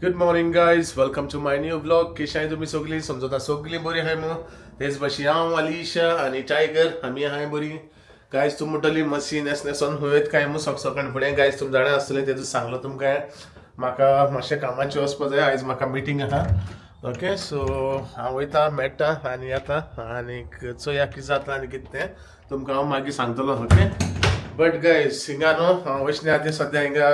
Good morning guys, welcome to my new blog. कशी आहे तुम्ही सगळी? समजता सगळी बरी आहे. मग तेच बशी हांव, अलिशा आणि टायगर आम्ही आहे बरी. गायज तुम म्हणटली मशीन नेसन होयत काय मग सकाळ फुडें गायज तुम जाणा आसतलें तेजो सांगलो तुमकां. म्हाका मातशें कामाचें वचपा जाय. आयज म्हाका मिटींग आहा. ओके, सो हांव वयता मेळटा आनी येता आनीक चोया कितें जाता आनी कितें तें तुमकां हांव मागीर सांगतलो. ओके, बट गायज हिंगा न्हू हांव वचना आतां सद्या हिंगा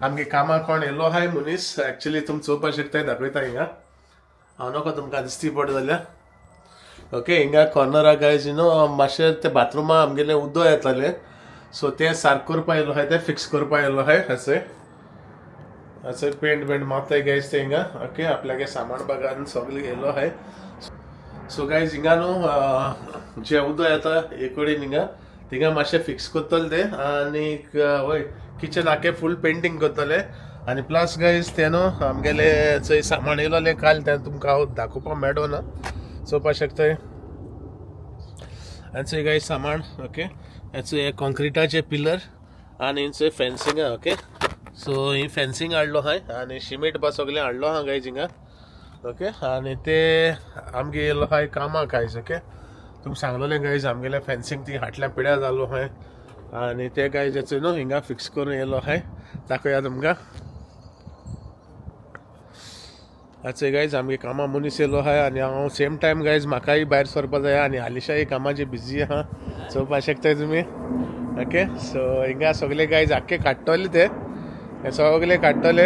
आमगे कामाक कोण येयलो आहाय मनीस. एक्चुअली तुम चोवपाक शकताय, दाखयता हिंगा. हांव नोको तुमकां दिसती पड जाल्यार. ओके, हिंगा कॉर्नराक गायज मातशें ते बाथरुमा आमगेलें उदो येतालें, सो तें सारक करपा येयलो आहाय, तें फिक्स करपा येयलो आहाय. असे पेंट मारताय गायज ते हिंगा. ओके, आपल्यागे सामान बागान सगळें येयलो आहाय. सो गायज हिंगा न्हू जे उदो येता एक कडेन हिंगा थिंगा मातशें फिक्स करतले ते आनीक वय किचन आखे फूल पेंटींग करतले. आनी प्लस गायज ते न्हू आमगेले चंय सामान येयलोलें काल तें तुमकां हांव दाखोवपाक मेळ्ळो ना, चोवपाक शकताय. आनी चंय गायज सामान. ओके, हेचो हे कॉन्क्रिटाचे पिलर आनी हिंचो फेन्सिंग आहा. ओके, सो ही फेन्सिंग हाडलो आहाय आनी शिमीट बा सगळें हाडलो आहा गायज हिंगा. ओके, आनी ते आमगे येयलो आहाय कामाक आयज. ओके, तुमकां सांगलोलें गायज आमगेलें फेन्सिंग ती हाटल्या पिड्या जालो आहाय आनी ते गायज हेचो न्हू हिंगा फिक्स करून येयलो आहाय. दाखोया तुमकां. आजचे गायज आमगे कामा मनीस येयलो आहाय आनी हांव सेम टायम गायज म्हाकाय भायर सरपा जाय आनी हालींशाय कामाची बिजी आहा, चोवपाक शकताय तुमी. ओके, सो हिंगा सगळे गायज आख्खे काडटले ते, हे सगळे काडटले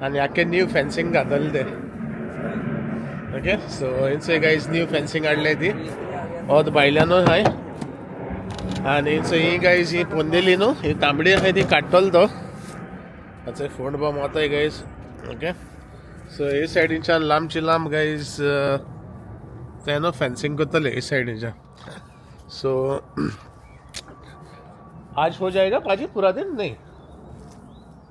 आनी आख्खे न्यू फेन्सिंग घातले ते. ओके, सो हिंचो गायज न्यू फेन्सिंग हाडले ती ओद भायल्यान आहाय आनी हिंचो ही गायज ही पोंदेली न्हू ही तांबडी आहाय ती काडटलो तो. हाचो फोंड बा मारताय गायज. ओके, सो हे सायडीच्यान लांबची लांब गायज ते न्हू फेन्सिंग करतले हे सायडीच्यान. सो आज हो जाएगा पाजी, पूरा दिन नहीं,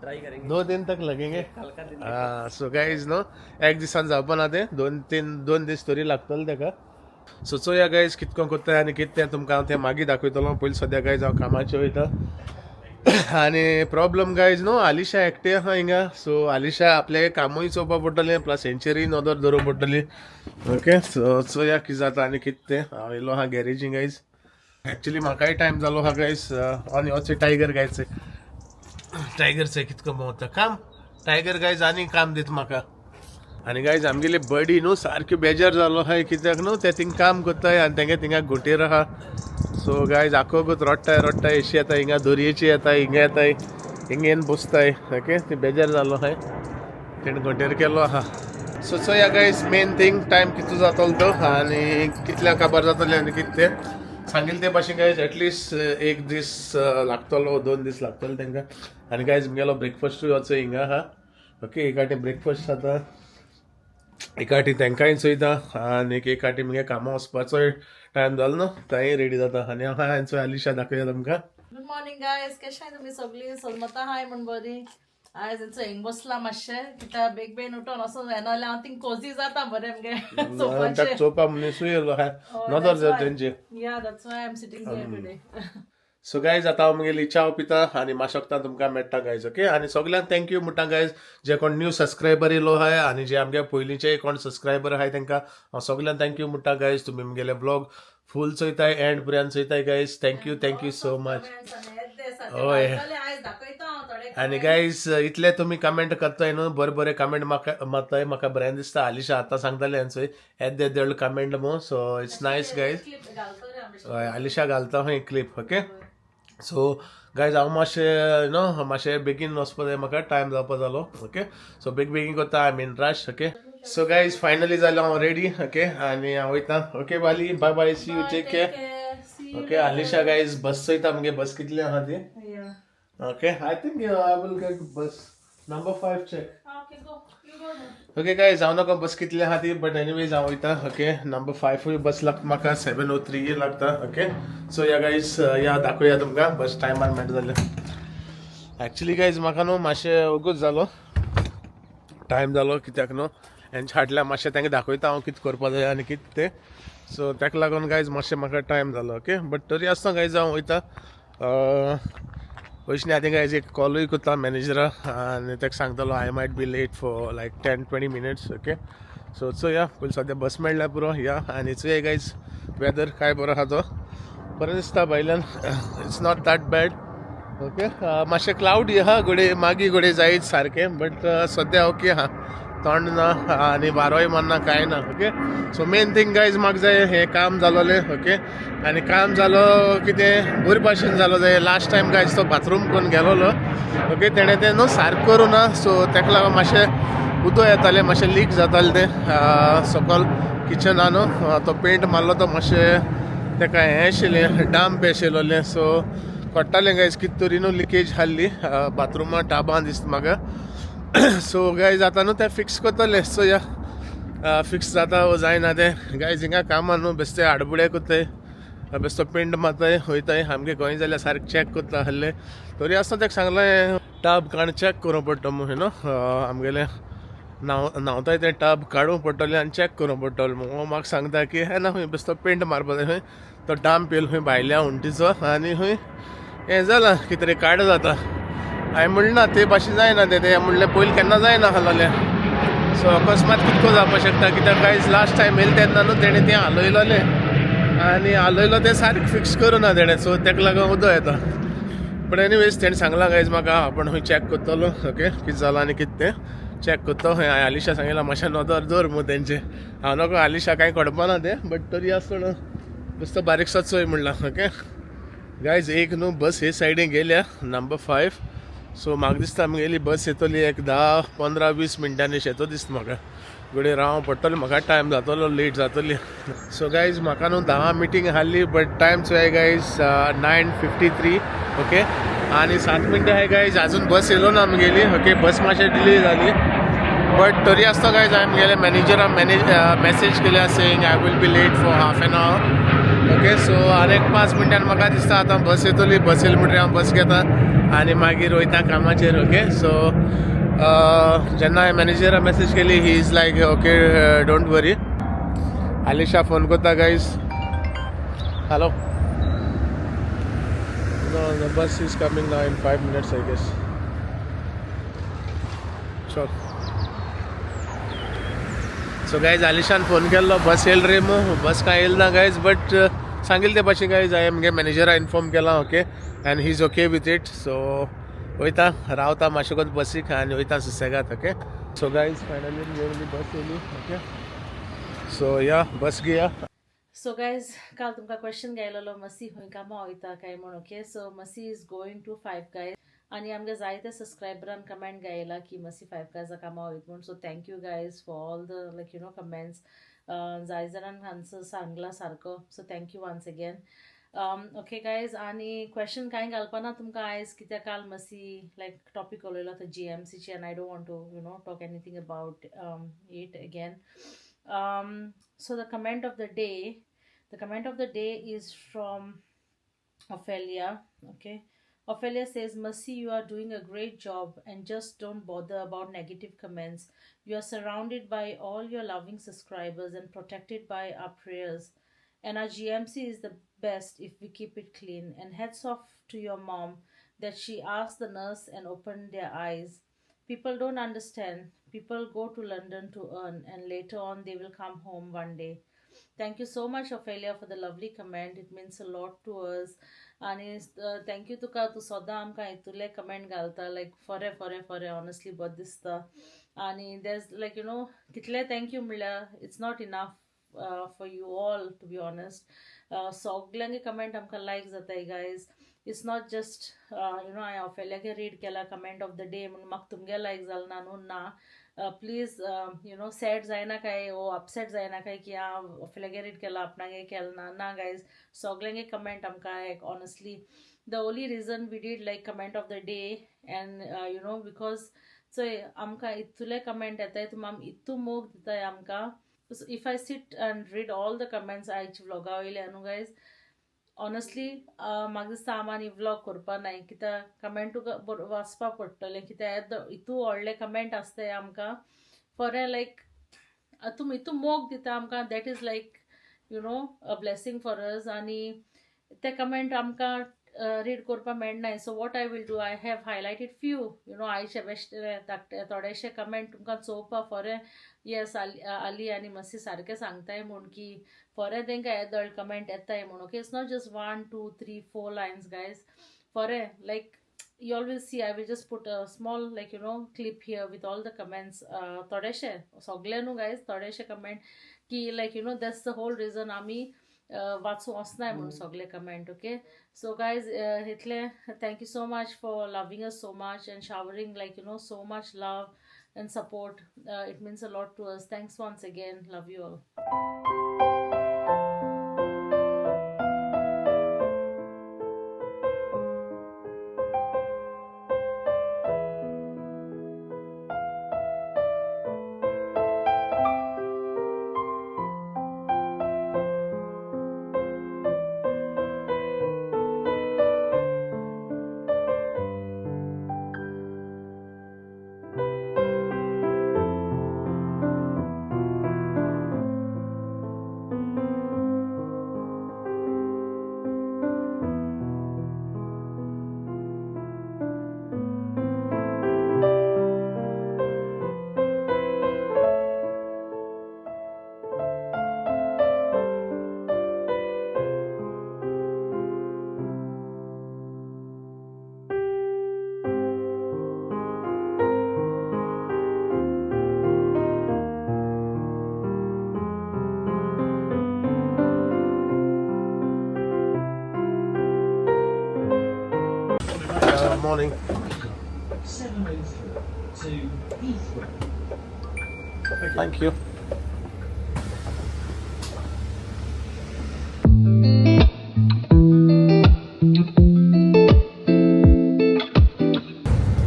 ट्राई करेंगे, 2 दिन तक लगेंगे. कल का दिन सो गायज नो एक दिसान जावपा ना ते 2 दीस तरी लागतले तेका. सो चोया गायज कितको कोत्ताय आनी कितें तें तुमकां हांव तें मागीर दाखयतलो. पयलीं सद्या गायज हांव कामाचें वयता. आनी प्रॉब्लम गायज न्हू आलिशा एकटे आहा हिंगा. सो आलिशा आपले कामूय चोवपा पडटलें, प्लस सेंचुरी नदर धरूं पडटली. ओके, सो चोया कितें जाता आनी कितें तें. हांव येयलो आहा गॅरेजीन गायज. एक्चुअली म्हाकाय टायम जालो आहा गायज. आनी होचे टायगर गायचे टायगरचे कितको भोंवता काम. टायगर गायज आनी काम दिता म्हाका. आनी गायज आमगेली बडी न्हू सारकी बेजार जालो आहाय कित्याक न्हू ते थिंग काम कोत्ताय आनी तेंगे थिंगा घुटेर आहा. सो गायज आख्खो गोत रोडटाय एशी येताय हिंगा, दोरयेची येताय हिंगा येताय, हिंगा येवन बसताय. ओके, ती बेजार जालो आहाय, तेणें घोटेर केलो आहा. सो चोया गायज मेन थिंग टायम कितलो जातलो तो आनी कितल्या काबार जातलें आनी कितें तें सांगिल्लें ते भाशेन गायज एटलिस्ट एक दीस लागतलो, 2 दीस लागतले तेंकां. आनी गायज म्हगेलो ब्रेकफास्टूय होचो हिंगा आहा. ओके, एक आटी ब्रेकफास्ट जाता, एक आटी तेंकांय चोयता आनी एक आटी म्हगे कामा वचपाचोय टायम जालो न्हू थंय रेडी जाता. आनी हांव हांचो आलिशा दाखोया तुमकां. गुड मॉर्निंग गायज, कशें आहाय तुमी सगळीं? सलमता हाय म्हण बरी. आयज हिंग बसला मातशें कित्याक बेग उठोन वचून जायना जाल्यार हांव थिंग कोजी जाता बरें मगे ताका चोवपा मनीसूय येयलो आहा नदर तेंचे. या that's why I am sitting here today. So guys आतां हांव म्हगेली च्या पिता आनी माशोकता तुमकां मेळटा गायज. ओके, आनी सगळ्यांक थँक्यू म्हणटा गायज जे कोण न्यू सबस्क्रायबर येयलो आहाय आनी जे आमगे पयलींचे कोण सबस्क्रायबर आहाय तेंकां हांव सगळ्यांक थँक्यू म्हणटा गायज. तुमी म्हगेले ब्लॉग फूल चोयताय, एंड पर्यंत चोयताय गायज. Thank you so much. हय, आनी गायज इतले तुमी कमेंट करताय न्हू, बरे कमेंट म्हाका मारताय, म्हाका बरें दिसता. आलिशा आतां सांगतालें हांचोय येद्दे कमेंट मो, सो इट्स नायस गायज. हय, आलिशा घालता खंय क्लिप. ओके, सो गायज हांव मातशें बेगीन वचपा जाय, म्हाका टायम जावपा जालो. ओके, सो बेगीन करता, I mean rush. Okay, so guys finally जालो हांव रेडी. ओके, आनी हांव वयता. ओके बाली, bye bye, see you, take care. Okay, Alisha guys bus चोयता म्हगे. बस कितली आहा ती? Okay, I think I will get bus number 5 check. Okay guys, हांव नका बस कितली आहा ती, बट एनीवेज हांव वयता. ओके, नंबर 5 बस लागता म्हाका, 7:03 लागता. ओके, सो या गायज या दाखोया तुमकां बस टायमार मेळटा जाल्यार. एक्चुली गायज म्हाका न्हू मातशें ओगूच जालो, टायम जालो कित्याक न्हू हेंच्या हाटल्यार मातशें तेंका दाखयता हांव कितें करपा जाय आनी कितें तें. सो तेका लागून गायज मातशें म्हाका टायम जालो. ओके, बट तरी आसतना गायज हांव वयता. वयशनी आय थिंक गायज एक कॉलूय करता मॅनेजरा आनी ताका सांगतालो I might be late for like 10-20 minutes okay. So चोया पयलीं सद्या बस मेळ्ळ्या पुरो या आनी चोया गायज वेदर काय बरो आहा तो बरें दिसता भायल्यान. It's not that bad okay. मातशें क्लाउडी आहा घोडे मागीर घोडे जायत सारकें बट सद्या ओके आहा थंड ना आनी वारोय मारना कांय ना okay. So main thing guys म्हाका जाय हें काम जालोलें ओके. आनी काम जालो कितें बरे भाशेन जालो जाय. लास्ट टायम गायज तो बाथरूम कोन्न गेलोलो ओके. तेणें तें न्हू सारको करूं ना सो ताका लागून मातशें उदक येतालें मातशें लीक जातालें तें सकयल किचनान तो पेंट मारलो तो मातशें ताका हें आशिल्लें डांप आशिल्लें सो कोट्टालें गायज कितें तरी न्हू लिकेज आसली बाथरुमा टाबां दिसता म्हाका. सो गायज आतां न्हू तें फिक्स करतलें. सो या फिक्स जाता वो जायना तें गायज हिंगा कामां न्हू बेश्टे आडबुडे कोत्ताय बेश्टो पेंट मारताय वयताय आमगे खंय जाल्यार सारकें चॅक करता आहलें तरी आसतना ताका सांगलें टब काण चॅक करूं पडटा म्हूण यू नो आमगेलें न्हांवताय तें टब काडूं पडटलें आनी चॅक करूं पडटलें म्हूण म्हाका सांगता की हे ना खंय बेश्टो पेंट मारपा जाय खंय तो डांप येयलो खंय भायल्या उंटीचो आनी खंय हें जालां कितें तरी काड जाता. हांवें म्हणलें ना ते भाशेन जायना तें म्हणलें पयलीं केन्ना जायना आहलोलें. सो अकस्मात कितको जावपाक शकता कित्याक गायज लास्ट टायम येयलें तेन्ना न्हू तेणें तें हालयलोलें आनी हालयलो तें सारकें फिक्स करूं ना तेणें सो ताका लागून उदक येता. बट एनीवेज तेणें सांगलां गायज म्हाका आपण खंय चॅक करतलो ओके कितें जालां आनी कितें तें चॅक करता खंय. हांवें आलिशा सांगलां मातशें नदर दवर म्हूण तेंचें हांव नको आलिशा कांय कळपाना तें बट तरी आसतना बेश्टो बारीकसो चोय म्हणलां ओके. गायज एक न्हू बस हे सायडीन गेल्या नंबर 5 सो म्हाका दिसता आमगेली बस येतली एक 10-15-20 मिनटांनी येतो दिसता म्हाका घोडे रावं पडटलें म्हाका टायम जातलो लेट जातली. सो गायज म्हाका न्हू 10 मिटींग आहली बट टायम चोय गायज 9:53 ओके. आनी 7 मिनटां आहाय गायज आजून बस येयलो ना आमगेली ओके. बस मातशें डिले जाली बट तरी आसता गायज आमगेले मॅनेजरान मॅसेज केल्या saying I will be late for half an hour okay. So आनीक 5 मिनटान म्हाका दिसता आतां बस येतली. बस येयली म्हणटरी हांव बस घेता आनी मागीर वयता कामाचेर ओके. सो जेन्ना हांवें मॅनेजराक मॅसेज केली ही is like okay don't worry. Alisha phone करता guys hello no the bus is coming now in 5 minutes I guess. चल सो गायज आलिशान फोन केल्लो बस येयल रे बस कांय येयल ना गायज बट सांगिल्लें ते भाशेन गायज हांवें म्हगे मॅनेजरा इन्फॉर्म केलां okay and he is okay with it. So वयता रावता मातशें कोत बसीक आनी वयता सुसेगाद ओके. सो गायज फायनली बस येयली ओके. सो या बस घेया. सो गायज काल तुमकां क्वेश्चन घायलो मसी खंय कामां वयता काय म्हण ओके. सो मसी इज गोईंग टू 5 गायज आनी आमगे जायते सबस्क्रायबरान कमेंट गायला की मसी 5 गायजा कामां वयता म्हूण. So thank you guys for all the like you know comments. जाय जाणांक आन्सर सांगला सारको so thank you once again. Okay guys आनी क्वेश्चन कांय घालपाना तुमकां आयज कित्याक काल मसी लायक टॉपीक उलयलो तो GMCची and I don't want to you know talk anything about it again. So the comment of the day is from Ophelia. Okay, Ophelia says, Mercy, you are doing a great job and just don't bother about negative comments. You are surrounded by all your loving subscribers and protected by our prayers, and our GMC is the best if we keep it clean. And hats off to your mom that she asked the nurse and opened their eyes. People don't understand. People go to London to earn, and later on they will come home one day. Thank you so much, Ophelia, for the lovely comment. It means a lot to us. आणि thank you तुका तूं सदां आमकां हितूले comment घालता लायक फरे honestly बरें दिसता. आनी देज लायक यू नो कितले थँक्यू म्हणल्यार it's not enough for you all to be honest. सगल्यांगे कमेंट आमकां लायक जाताय guys. It's not just you know हांवें ऑफेल्यागे रीड केला कमेंट ऑफ द डे म्हणून म्हाका तुमगे लायक जालें ना न्हू ना. प्लीज यू नो सॅड जायना काय ओ अपसेट जायना काय की हांव ऑफेल्यागे रीड केला आपणागे केला ना गायज. सगल्यांगे कमेंट आमकां एक honestly the only reason we did like comment of the day and you know because चोय आमकां इतुले कमेंट येताय तुमी आमी इतू मोग दिताय आमकां. If I sit end read all the comments आयचे व्लॉगा वयले न्हू गायज ऑनस्टली म्हाका दिसता आमी व्लॉग करपा नाय कित्याक कमेंटू वाचपा पडटलें कित्याक इतू व्हडले कमेंट आसताय आमकां फॉर लायक तुमी इतू मोग दिता आमकां that is like you know a blessing for us. आनी ते कमेंट आमकां रीड करपा मेळनाय. So what I will do, I have highlighted few आयचे बेश्टे थोडेशे कमेंट तुमकां चोवपा फोरें. येस आली आनी मातशी सारकें सांगताय म्हूण की फोरें तेंकां येदळ कमेंट येताय म्हूण. Okay, it's not just 1 2 3 4 lines guys. फोरें like you all will see, I will just put a small clip here with all the comments. Thodeshe sogle nu guys, thodeshe comment ki that's the whole reason ami वाचू वचनाय म्हणून सगळे comment. Okay, so guys इतले. Thank you so much for loving us so much and showering so much love and support. It means a lot to us. Thanks once again. Love you all. Morning. 7:04 to Heathrow. Thank you.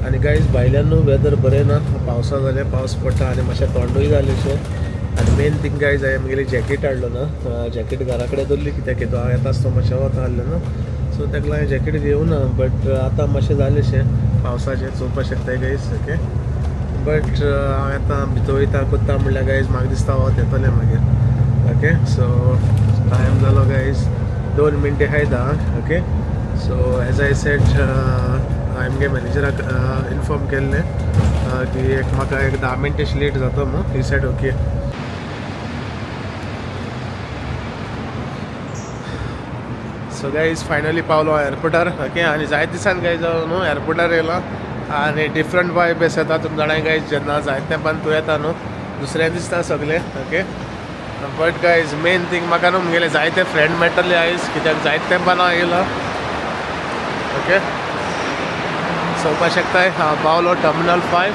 आणि guys भायल्यान weather बरें ना, पावसा जाल्यार पावस पडटा आनी मातशें थंडूय जालेशें. आनी मेन थिंग गायज हांवें म्हगेली जॅकेट हाडलो ना, जॅकेट घरा कडेन दवरली कित्याक हांव येता आसतना मातशें वता आहलें ना, सो ताका लागून जॅकेट घेवना. बट आतां मातशें जालेशें पावसाचें चोवपाक शकताय गायज. ओके, बट हांव येता भितर वयता कोत्ता म्हणल्यार गायज म्हाका दिसता वत येतलें मागीर. ओके, सो टायम जालो गायज 2 मिनटी आहाय 10. Okay, so as I said हांवें म्हगे मॅनेजराक इन्फॉर्म केल्लें की म्हाका एक 10 मिनट लेट जाता म्हणून. He said okay. So guys finally पावलो एअरपोर्टार. ओके, आनी जायत दिसान गायज न्हू एअरपोर्टार येयला आनी डिफरंट वायब्स येता. तुमी जाणाय गायज जेन्ना जायत तेंपान तूं येता न्हू दुसरें दिसता सगळें. Okay, but guys main thing म्हाका न्हू म्हगेले जायते फ्रेंड मेळटले आयज कित्याक जायत तेंपान हांव येयलो. ओके, चोवपाक शकताय हांव पावलो टर्मिनल 5.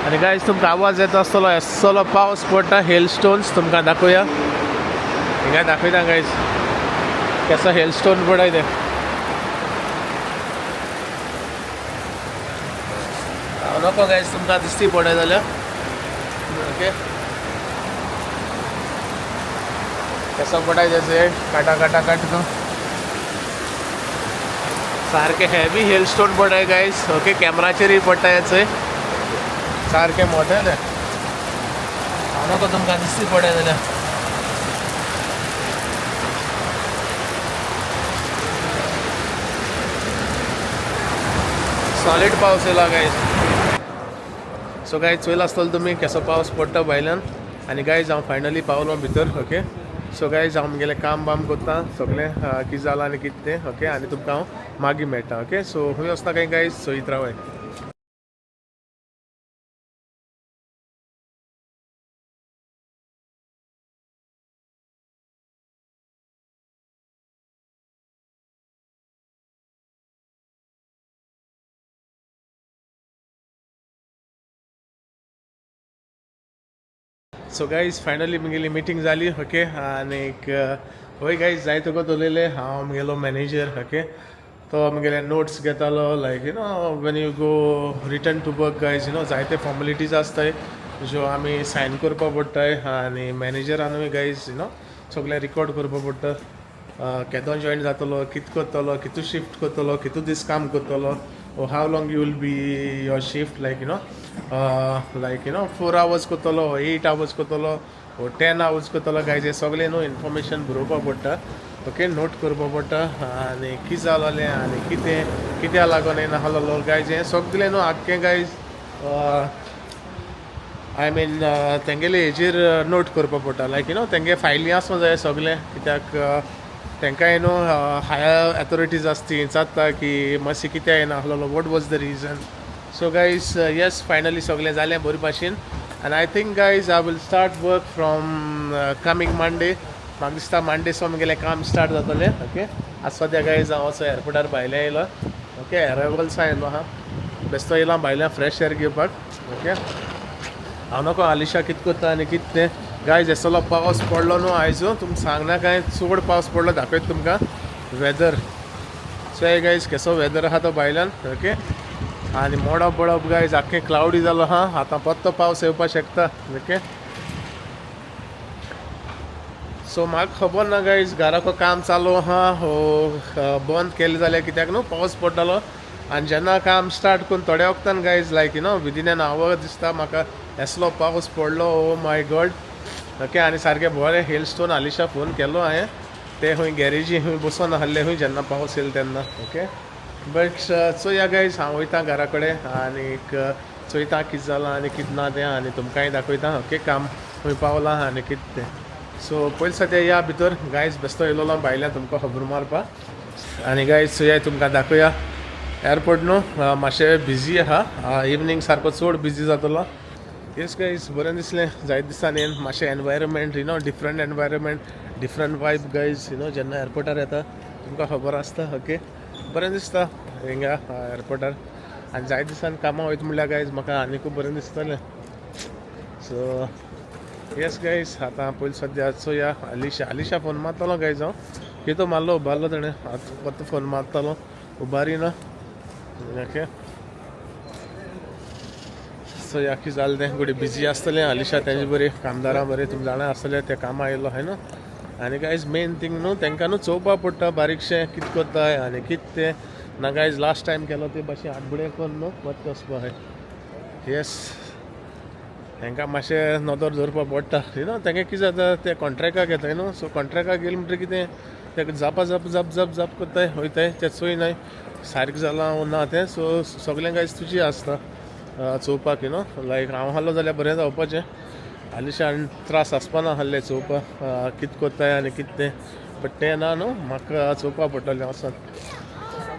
आनी गायज तुमकां आवाज येता आसतलो एस्सोलो पावस पडटा. हेल स्टोन्स तुमकां दाखोवया. हिंगा दाखयता गायज केसो हेल स्टोन पडाय ते. नको गायज तुमकां दिसती पडय जाल्यार. ओके, केसो पडाय त्याचे काटा काटा काट तो सारखे हेवी हेल स्टोन पडाय गायज. ओके, कॅमेराचेरय पडटा याचे सारखे मोठे ते. नको तुमकां दिसती पडय जाल्यार. सॉलिड पावस येयला गायज. सो गायज चोयला आसतलो तुमी केसो पावस पडटा भायल्यान. आनी गायज हांव फायनली पावलो भितर. ओके, सो गायज हांव म्हगेलें काम बाम कोत्ता सगळें कितें जालां आनी कितें तें. ओके, आनी तुमकां हांव मागीर मेळटा. ओके, सो खंय वचना काय गायज चोयत रावाय. सो गायज फायनली म्हगेली मिटींग जाली. ओके, आनी वय गायज जाय तुका उलयलें हांव म्हगेलो मॅनेजर. ओके, तो म्हगेले नोट्स घेतालो like when you go return to work guys जायते फॉर्मेलिटीज आसताय ज्यो आमी सायन करपा पडटाय. आनी मॅनेजरानूय गायज सगळें रिकॉर्ड करपा पडटा. केदोन जॉयन जातलो, कितें करतलो, कितू शिफ्ट करतलो, कितू दीस काम करतलो, how long you will be your shift like like 4 hours कोतलो 8 hours कोतलो 10 hours कोतलो गायज हे सगळे न्हू इन्फॉर्मेशन बरोवपा पडटा ओके नोट करपा पडटा आनी कितें जालोलें आनी कित्या लागून येना आहलो गायज हे सगळें न्हू आख्खें गायज आय मीन तेंगेले हेजेर नोट करपा पडटा लायक तेंगे फायली आसूं जाय सगळें कित्याक तेंकांय न्हू हायर अथॉरिटीज आसता ती जाता की मातशी कित्या येना आहलो what was the region so guys yes finally सगळें जालें बरे भाशेन आनी I think guys I will start work from coming Monday म्हाका दिसता मंडे सो म्हगेलें काम स्टार्ट जातलें ओके आज सद्या गायज हांव असो एअरपोर्टार भायल्या येयलो ओके अरायवल्स येयलो आहा बेश्तो येयलो भायल्या फ्रेश एअर घेवपाक ओके हांव नको आलिशा कितें करता आनी कितें तें गायज येसलो पावस पडलो न्हू आयजू तुमकां सांगना कांय चड पावस पडलो दाखयता तुमकां वेदर सो हे गायज केसो वेदर आहा तो भायल्यान ओके आनी मोडप बडप गायज आख्खें क्लाउडी जालो आहा आतां परतो पावस येवपाक शकता ओके सो म्हाका खबर ना गायज घराको काम चालू आहा हो बंद केलें जाल्यार कित्याक न्हू पावस पडटलो आनी जेन्ना काम स्टार्ट करून थोड्या वक्तान guys like within an hour दिसता म्हाका येसलो पावस पडलो ओ माय गॉड ओके आनी सारकें बरें हेल स्टोन आलिशा फोन केलो हांवें ते खंय गॅरेजी खंय बसून आहले खंय जेन्ना पावस येयलो तेन्ना ओके बट चोया गायज हांव वयता घरा कडेन आनीक चोयता कितें जालां आनी कितें ना तें आनी तुमकांय दाखयता ओके काम खंय पावलां आनी कितें तें सो पयलीं सद्या या भितर गायज बेश्तो येयलो भायल्यान तुमकां खबर मारपाक आनी गायज चोया तुमकां दाखोवया एअरपोर्ट न्हू मातशें बिजी आहा इवनींग सारको चड बिजी जातलो येस गायज बरें दिसलें जायत दिसांनी मातशें environment different environment different vibe guys जेन्ना एअरपोर्टार येता तुमकां खबर आसता ओके बरें दिसता हिंगा एअरपोर्टार आनी जायत दिसांनी कामां वयता म्हणल्यार गायज म्हाका आनीकूय बरें दिसतलें सो येस गायज आतां पयलीं सद्या चोया आलिशा फोन मारतलो गायज हांव कितो मारलो उबारलो ताणें आतां परतो फोन मारतलो उबारी ना ओके सो ह्या कितें जालें तें गुडी बिजी आसतलें आलिशा तेंचे बरी कामदारां बरें तुमी जाणा आसतलें तें कामां आयलो हाय न्हू आनी गायज मेन थींग न्हू तेंकां न्हू चोवपा पडटा बारीकशें कितें कोत्ताय आनी कितें तें ना गायज लास्ट टायम केलो ते भाशेन आडबुडें करून न्हू परत वचपा हाय येस तांकां मातशें नदर दवरपा पडटा तेंगे कितें जाता ते कॉन्ट्रॅक्टाक येताय न्हू सो कॉन्ट्रॅक्टाक गेले म्हणटकीर कितें तेका जापा जप कोत्ताय वयताय ते चोयनाय सारकें जालां ना तें सो सगळें गायज तुजी आसता चोवपाक लायक हांव आहलो जाल्यार बरें जावपाचें आलिशा आनी त्रास आसपाना आहले चोवपाक कितें कोत्ताय आनी कितें तें बट तें ना न्हू म्हाका चोवपा पडटलें वचोन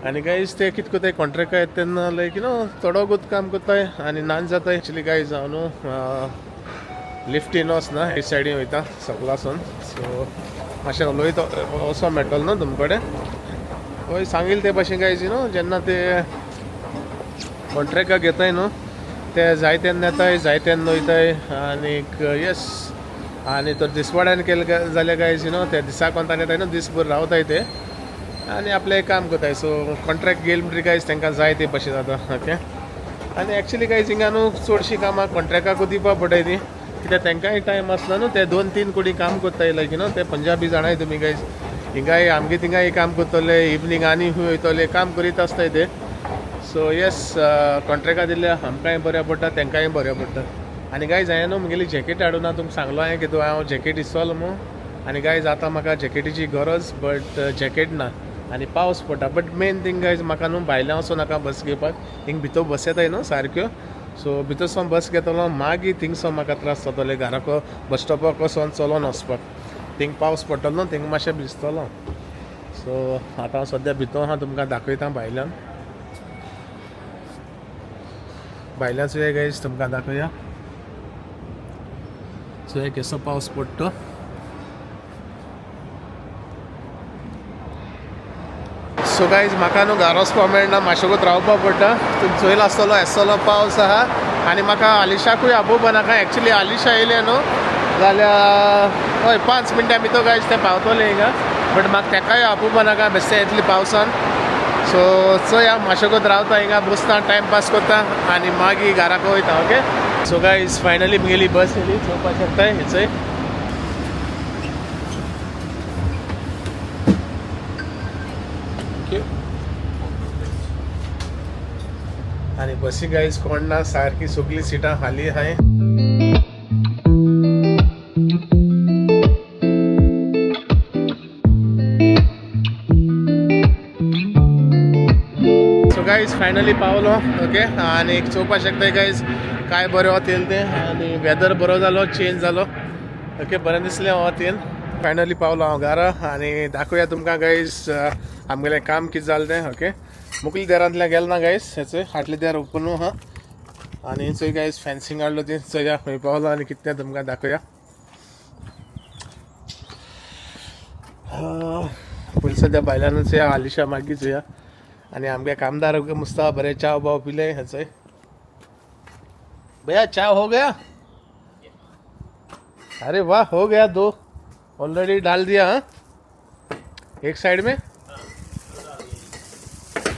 आनी गायज ते कितें कोत्ताय कॉन्ट्रॅक्टाक येता तेन्ना लायक थोडो गूत काम कोत्ताय आनी नान जाता एक्चुली गायज हांव न्हू लिफ्टीन वचना हे सायडीन वयता सकलासून सो मातशें उलोयता वचों मेळटलो न्हू तुमचे कडेन हय सांगिल्लें ते भाशेन गायज जेन्ना ते कॉन्ट्रॅक्टाक येताय न्हू ते जाय तेन्ना येताय जाय तेन्ना वयताय आनीक येस आनी तो दिसवाड्यान केलें जाल्यार गायज ते दिसा कोंतान येताय न्हू दीसभर रावताय ते आनी आपलें काम कोताय सो कॉन्ट्रॅक्ट गेल म्हणटरी गायज तांकां जाय ते भाशेन जाता ओके आनी एक्चुली गायज हिंगा न्हू चडशीं कामां कॉन्ट्रॅक्टाकूच दिवपा पडटाय ती कित्याक तांकांय टायम आसना न्हू ते 2-3 कोडी काम कोत्ताय लायक ते पंजाबी जाणाय तुमी गायज हिंगाय आमगे थिंगाय काम कोत्तले इवनींग आनी खूंय वयतले काम करीत आसताय ते सो येस कॉन्ट्रॅक्टा दिल्यार आमकांय बऱ्या पडटा तांकांय बऱ्या पडटा आनी गायज हांवें न्हू म्हगेली जॅकेट हाडूना तुमकां सांगलो हांवें की हांव जॅकेट इस्सोलो मू आनी गायज आतां म्हाका जॅकेटीची गरज बट जॅकेट ना आनी पावस पडटा बट मेन थींग गायज म्हाका न्हू भायल्यान वचूं नाका बस घेवपाक हिंग भितर बस येताय न्हू सारक्यो सो भितर सावन बस घेतलो मागीर थिंगसो म्हाका त्रास जातले घराको बस स्टॉपाक वचोन चलोन वचपाक थिंग पावस पडटलो न्हू थिंग मातशें भिजतलो सो आतां हांव सद्या भितर आहा तुमकां दाखयता भायल्यान चोया गायज तुमकां दाखोवया चोया केसो पावस पडटा सो गायज म्हाका न्हू घरा वचपा मेळना मातशें रावपा पडटा तुमी चोयलो आसतलो येसलो पावस आहा आनी म्हाका आलिशाकूय आपोवपा नाका एक्चुली आलिशा येयले न्हू जाल्यार हय 5 मिनटां भितर गायज ते पावतले हिंगा बट म्हाका तेकाय आपोवपा नाका बेश्टे येतली पावसान सो चोया मातशें रावता हिंगा बसता टायम पास कोत्ता आनी मागीर घराको वयता ओके सो गायज फायनली म्हगेली बस येयली चोवपा शकताय हेचय आणि बसी गाईज कोण ना सारखी सगळी सिटां खाली आहे. सो गाईज फायनली पावलो. ओके आणि एक चोवपाक शकता गाईज काय बरें वतेन ते आणि वेदर बरो जालो चेंज जालो. ओके बरें दिसलें वतेन. फायनली पावलो हांव घरा आणि दाखोवया तुमकां गाईज आमगेलें काम कितें जालें तें. ओके मुकली देरांतल्यान गेलो ना गाईज हेचो फाटले देर ओपन आहा आणि चोय गाईज फेन्सिंग हाडलो ती चोया खंय पावलो आणि कितें तें तुमकां दाखोवया. पयलीं सद्या भायल्यानूच या हालीशा मागीर चोया आणि आमगे कामदार मुस्ता बरे चाव बाव पिले हेचोय. भैया चाय हो गया. अरे वाह हो गया 2 ऑलरेडी डाल दिया. हाँ एक साइड में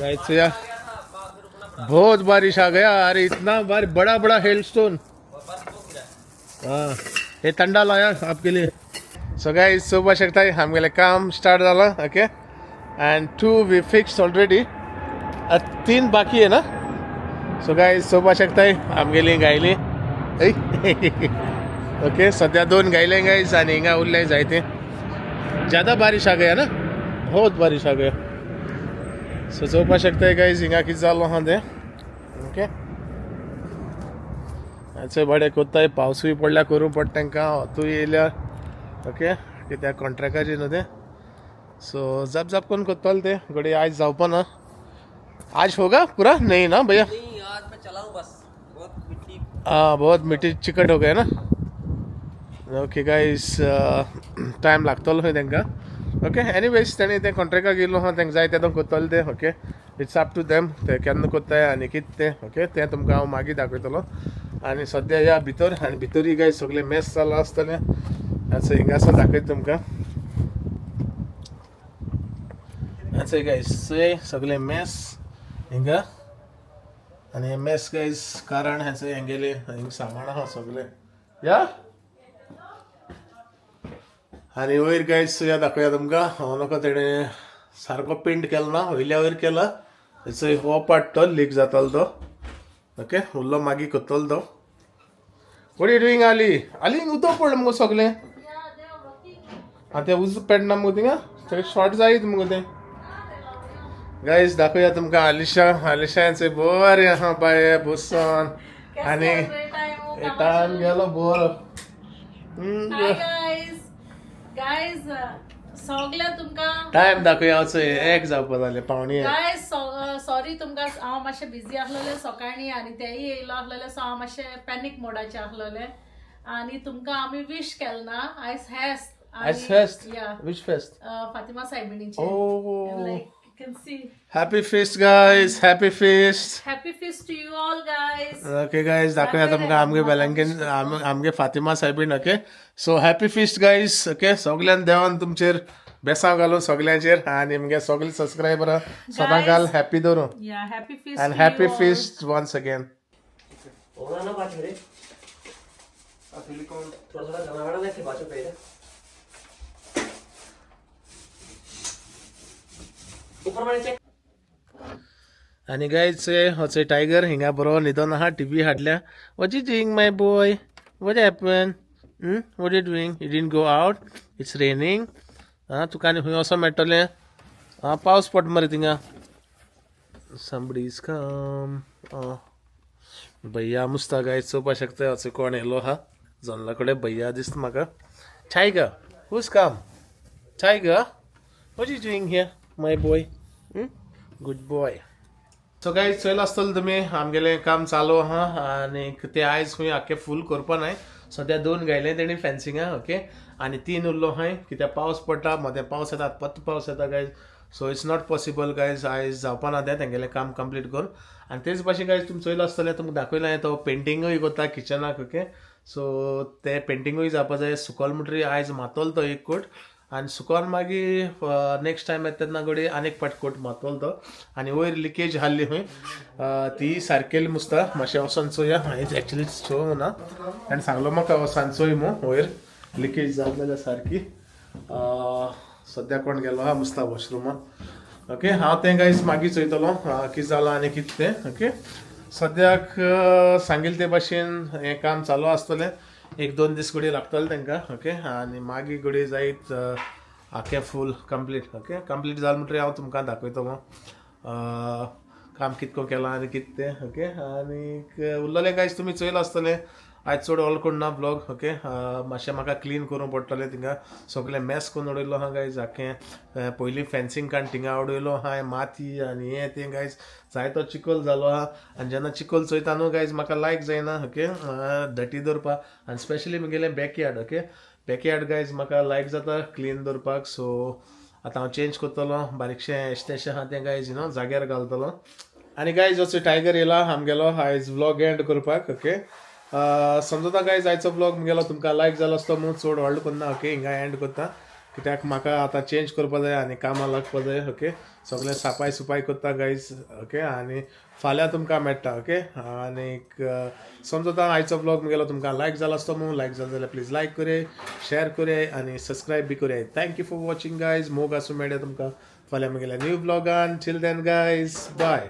गाइस यार बहुत बारिश आ गया. अरे इतना बड़ा बड़ा हेलस्टोन. हाँ ये ठंडा लाया आपके लिए. सो गाइस सोबा शकता आमगेले काम स्टार्ट जाला. Okay and 2 we fixed already. 3 बाकी है ना. सो गाइस सोबा शकता आमगेली गायली. ओके सद्या 2 गायले गाइस आणि हिंगा उरले जायते. ज़्यादा बारिश आ गया ना बहुत बारिश आ गया. सो चोवपा शकता गाइस हिंगा कितें जालो आहा तें. ओके हेचो बडे कोत्ताय पावसूय पडल्या करूं पडटा तांकां वतूय येयल्यार. ओके कित्याक कॉन्ट्रॅक्टाचें न्हू तें. सो जाप जाप करून कोत्तले ते घडी आज जावपा ना. आज होगा पूरा नहीं ना भैया. नहीं आज मैं चला हूँ बस. बहुत मिट्टी. हाँ बहुत मिट्टी चिकट हो गया ना. ओके गाइस टायम लागतलो खंय तांकां. ओके एनीवेज तेणी तें कॉन्ट्रॅक्टाक गेलो आहा तांकां जाय तेदो कोत्तले ते. Okay it's up to them ते केन्ना कोत्ताय आनी कितें तें. ओके तें तुमकां हांव मागीर दाखयतलो. आनी सद्या या भितर आनी भितरूय गाय सगळें मेस चालू आसतलें. आतां हिंगासर दाखयता तुमकां. आतां गायस सगळें मेस हिंगा आनी मेस गायस कारण हेचो हेंगेले हिंगा सामान आहा सगळें या. आनी वयर गायस या दाखोवया तुमकां. हांव नाका तेणें सारको पेंट केलो ना वयल्या वयर केला. हेचो हो पार्ट तो लीक जातालो तो. ओके उरलो मागीर कोत्तलो तो. वॉट यू डुईंग आली. आली उदक पडलें मुगो सगळें. आतां तें उज पेडना मुगो थिंगा थंय शॉर्ट जायत मुगो तें. गायस दाखोवया तुमकां आलिशांचें बरें आहा बाय बसून आनी टायम गेलो बरो. गायज सगळे तुमकां टायम दाखोवया वचो एक जावपा जालें पावणे. गायज सॉरी तुमकां हांव मातशें बिजी आसलेलें सकाळी आनी तेय येयलो आसलेलें सो हांव मातशें पॅनीक मोडाचें आसलेलें आनी तुमकां आमी विश केलें ना आयज फेस्त. आज फेस्ट. Which feast. फातिमा सायबिणीचें. Oh. Like you can see. Happy feast guys. Happy feast. Happy feast to you all guys. Okay guys दाखोवया तुमकां आमगे बेलंकेन आमगे फातिमा सायबीण. Okay so happy feast guys. Okay सगळ्यान देवान तुमचेर बेसांव घालूं सगळ्यांचेर आनी आमगे सगळे सबस्क्रायबरां सदां घाल हॅपी दवरूं. Yeah, happy feast And to happy you all. feast once again. होगा ना बात मेरे. थोड़ा थोड़ा गाना गाना नहीं बात पे है. ऊपर माने चेक. आणि गाइस होचे टायगर हिंगा बरो न्हिदोन आहा टीव्ही हाडल्या. What you doing my boy. What happen. What you doing. You didn't go out. It's raining. तुका आनी खंय वचों मेळटलें. पावस पडटा मरे थिंगा. somebody is come. भैया मुस्ता गायस चोवपा शकता असो कोण येयलो आहा जॉनला कडेन. भैया दिसता म्हाका. Tiger who's come. Tiger what you doing here my boy. Good boy. So guys चोयलो आसतलो तुमी आमगेलें काम चालू आहा आनी ते आयज खंय आख्खें फूल करपा नाय. सद्या 2 गायले तेणी फेन्सिंगा. ओके आनी 3 उरलो आहाय कित्याक पावस पडटा मदें पावस येता पत्त पावस येता guys. So it's not possible guys आयज जावपा ना तें तेंगेलें काम कंप्लीट करून. आनी तेच भाशेन गायज तुमी चोयलो आसतलें तुमकां दाखयलां तो पेंटिंगूय करता किचनाक. ओके सो ते पेंटिंगूय जावपा जाय. सुकल म्हणटरी आयज मातलो तो एक कोट आनी सुकोन मागीर नेक्स्ट टायम येता तेन्ना घडी आनीक पाट कोट मातलो तो. आनी वयर लिकेज आसली खंय ती सारकेली मुस्ता. मातशें वचोन चोया. हांवें एक्चुली चोवंक ना आनी सांगलो म्हाका वचोन चोय मो वयर लिकेज जाल जाल्यार सारकी. सद्या कोण गेलो आहा मुस्ता वॉशरुमान. ओके हांव तें गायज मागीर चोयतलो कितें जालां आनी कितें तें. ओके सद्याक सांगिल्ले ते भाशेन हें काम चालू आसतलें 1-2 दीस घडी लागतले तांकां ओके आनी मागीर घडी जायत आख्खें फूल कंप्लीट ओके कंप्लीट जालें म्हणटरी हांव तुमकां दाखयता काम कितको केलां आनी कितें तें ओके आनीक उरलेलें गायज तुमी चोयला आसतलें आयज चड ऑल कोण ना ब्लॉग ओके मातशें म्हाका क्लीन करूंक पडटलें थिंगा सगळें मॅस करून उडयलो आहा गायज आख्खें पयलीं फेन्सींग काण थिंगा उडयलो आहा माती आनी हें तें गायज जायतो चिकोल जालो आहा आनी जेन्ना चिकोल चोयता न्हू गायज म्हाका लायक जायना ओके धटी दवरपाक आनी स्पेशली म्हगेलें बॅकयार्ड ओके बॅकयार्ड गायज म्हाका लायक जाता क्लीन दवरपाक सो आतां हांव चेंज करतलो बारीकशें एशटेशें आहा तें गायज जाग्यार घालतलो आनी गायज असो टायगर येयला आमगेलो आयज व्लॉग एंड करपाक ओके समजता गायज आयचो ब्लॉग मुगेलो तुमकां लायक जालो आसतो म्हूण चड व्हडलो करना ओके हिंगा एंड करता कित्याक म्हाका आतां चेंज करपा जाय आनी कामां लागपा जाय ओके सगळें सापाय सुपाय करता गायज ओके आनी फाल्यां तुमकां मेळटा ओके आनीक समजता आयचो ब्लॉग मुगेलो तुमकां लायक जालो आसतो म्हूण लायक जालो जाल्यार प्लीज लायक कराय शेअर कराय आनी सबस्क्रायब बी कराय थँक्यू फॉर वॉचिंग गायज मोग आसूं मेळ्या तुमकां फाल्यां मुगेल्या न्यू ब्लॉगान टील देन गायज बाय